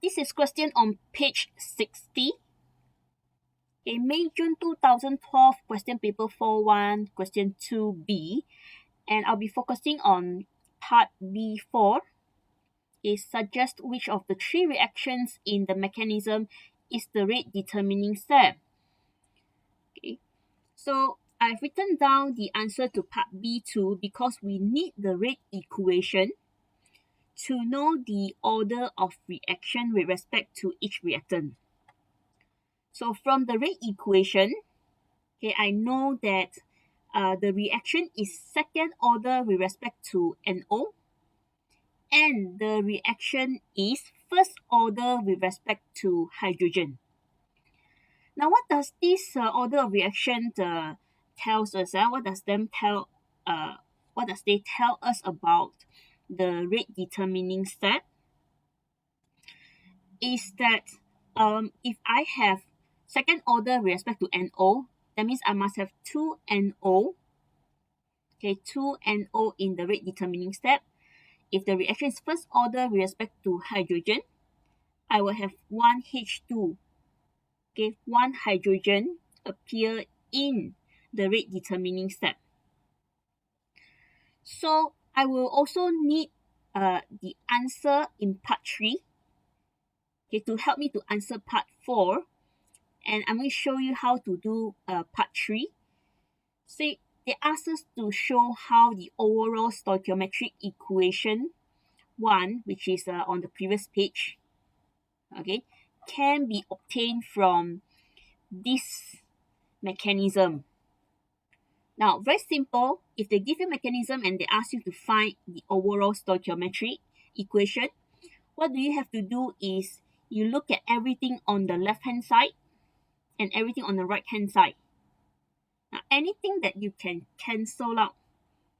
This is question on page 60. Okay, May-June 2012, question paper 41, question 2b. And I'll be focusing on part B4. It suggests which of the three reactions in the mechanism is the rate determining step. Okay, so I've written down the answer to part B2 because we need the rate equation to know the order of reaction with respect to each reactant. So from the rate equation, okay, I know that the reaction is second order with respect to NO, and the reaction is first order with respect to hydrogen. Now, what does this order of reaction tells us? What does they tell us about the rate determining step? Is that if I have second order with respect to NO, that means I must have 2 NO. Okay, 2 NO in the rate determining step. If the reaction is first order with respect to hydrogen, I will have 1 H2. Okay, 1 hydrogen appear in the rate determining step. So I will also need the answer in part 3, okay, to help me to answer part 4. And I'm going to show you how to do part 3. So they asked us to show how the overall stoichiometric equation 1, which is on the previous page, okay, can be obtained from this mechanism. Now, very simple. If they give you a mechanism and they ask you to find the overall stoichiometric equation, what do you have to do is you look at everything on the left-hand side and everything on the right-hand side. Now, anything that you can cancel out,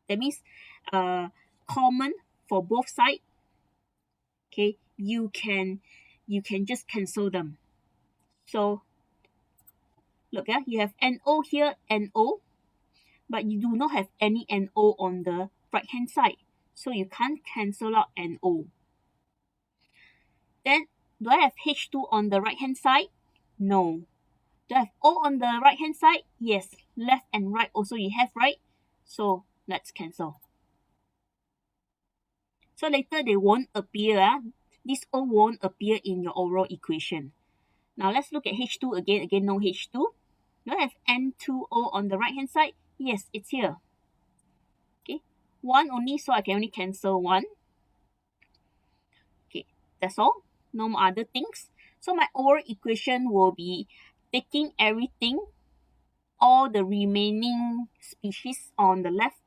that means common for both sides, okay, you can just cancel them. So look, you have NO here, NO, but you do not have any NO on the right hand side, so you can't cancel out NO. Then do I have H2 on the right hand side? No. Do I have O on the right hand side? Yes. Left and right also you have, right? So let's cancel. So later they won't appear. This O won't appear in your overall equation. Now let's look at H2 again. Again, no H2. Do I have N2O on the right hand side? Yes, it's here. Okay, 1 only, so I can only cancel 1. Okay, that's all. No more other things. So my overall equation will be taking everything, all the remaining species on the left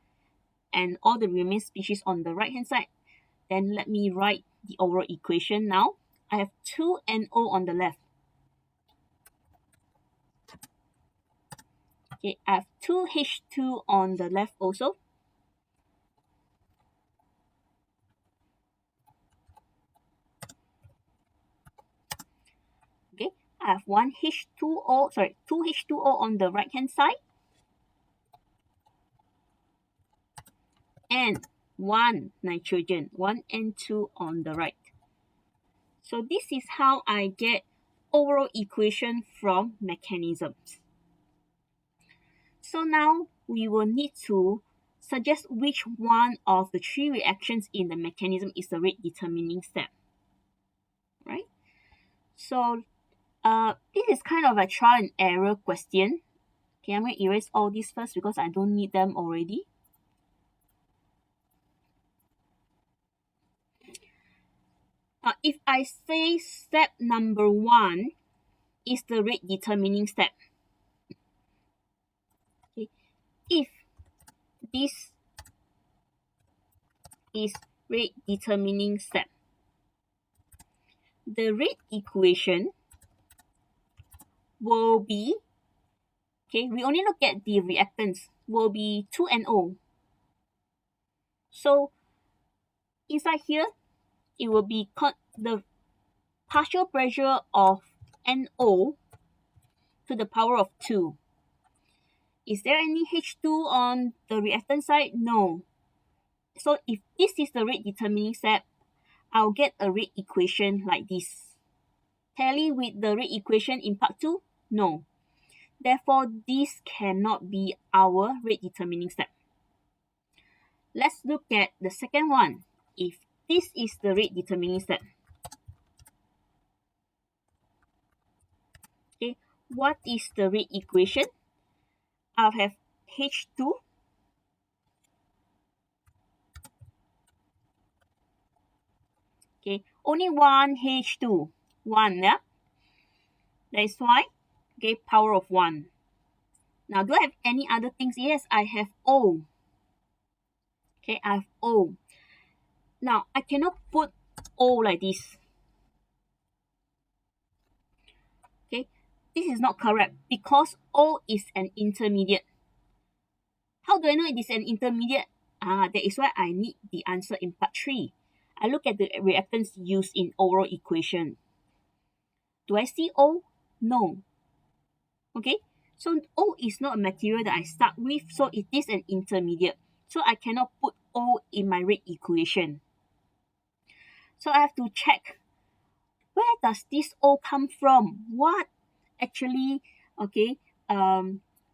and all the remaining species on the right hand side. Then let me write the overall equation now. I have 2 NO on the left. Okay, I have 2 H2 on the left also. Okay, I have 2 H2O on the right hand side. And 1 nitrogen, 1 N2 on the right. So this is how I get overall equation from mechanisms. So now we will need to suggest which one of the 3 reactions in the mechanism is the rate determining step, right? So this is kind of a trial and error question. Okay, I'm going to erase all these first because I don't need them already. If I say step number 1 is the rate determining step, okay, if this is rate determining step, the rate equation will be, okay, we only look at the reactants, will be 2NO. So inside here, it will be the partial pressure of NO to the power of 2. Is there any H2 on the reactant side? No. So if this is the rate determining step, I'll get a rate equation like this. tally with the rate equation in part 2? No. Therefore, this cannot be our rate determining step. Let's look at the second one. If this is the rate determining step, okay, what is the rate equation? I'll have H2 okay, only one H2, 1, yeah? That is why, okay, power of 1. Now, do I have any other things? Yes, I have O. Okay, I have O. Now, I cannot put O like this. Okay, this is not correct because O is an intermediate. How do I know it is an intermediate? That is why I need the answer in part 3. I look at the reactants used in oral equation. Do I see O? No. Okay, so O is not a material that I start with, so it is an intermediate. So I cannot put O in my rate equation. So I have to check, where does this O come from? What actually, okay,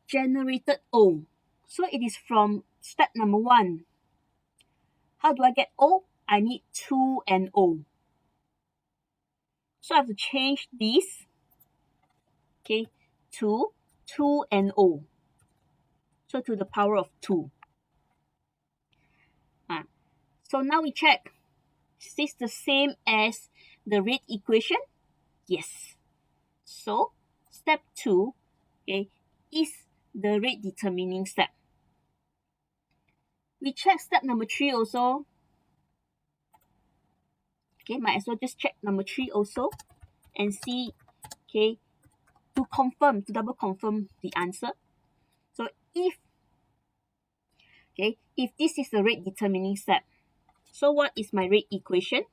generated O? So it is from step number 1. How do I get O? I need 2 and O. So I have to change this, okay, to 2 and O. So to the power of 2. So now we check. Is this the same as the rate equation? Yes. So step 2, okay, is the rate determining step. We check step number 3 also. Okay, might as well just check number 3 also and see, okay, to confirm, to double confirm the answer. So if this is the rate determining step, so what is my rate equation?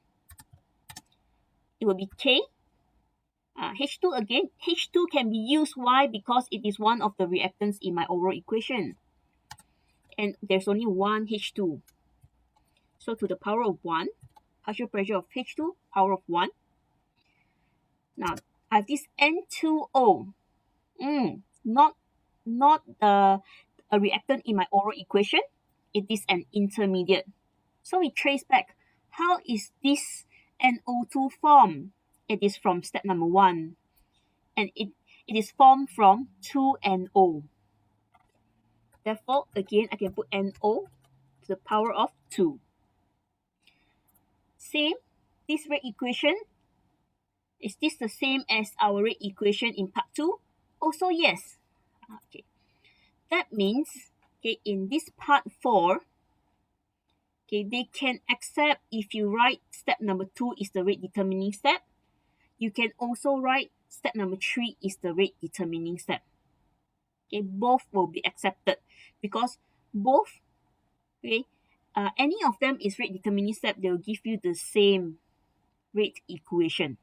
It will be K. H2 again. H2 can be used. Why? Because it is one of the reactants in my overall equation. And there's only one H2. So to the power of 1, partial pressure of H2, power of 1. Now, I have this N2O. Not a reactant in my oral equation. It is an intermediate. So we trace back. How is this NO2 formed? It is from step number 1. And it is formed from 2NO. Therefore, again, I can put NO to the power of 2. Same, this rate equation, is this the same as our rate equation in part 2? Also, yes. Okay. That means, okay, in this part 4, okay, they can accept if you write step number 2 is the rate determining step. You can also write step number 3 is the rate determining step. Okay, both will be accepted because both, okay, any of them is rate determining step, they will give you the same rate equation.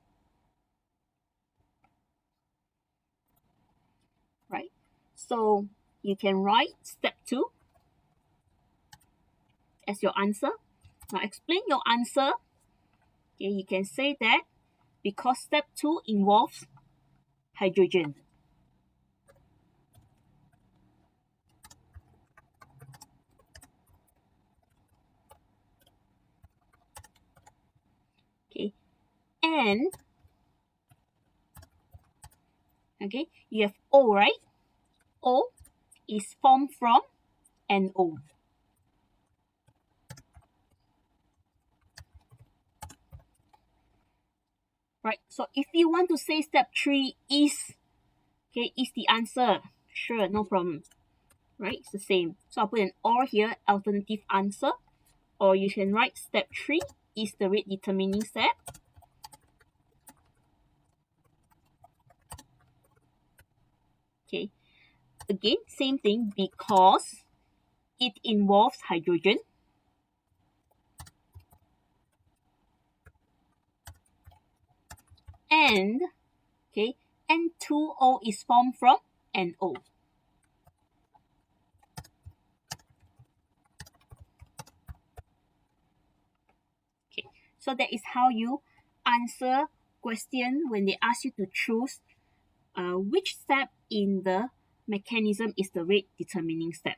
Right? So you can write step 2 as your answer. Now explain your answer. Okay, you can say that because step 2 involves hydrogen. Okay, and okay, you have O, right? O is formed from NO. Right, so if you want to say step 3 is, okay, is the answer, sure, no problem. Right, it's the same. So I'll put an OR here, alternative answer. Or you can write step 3 is the rate determining step. Okay, again, same thing because it involves hydrogen. And, okay, N2O is formed from NO. Okay, so that is how you answer question when they ask you to choose which step in the mechanism is the rate determining step.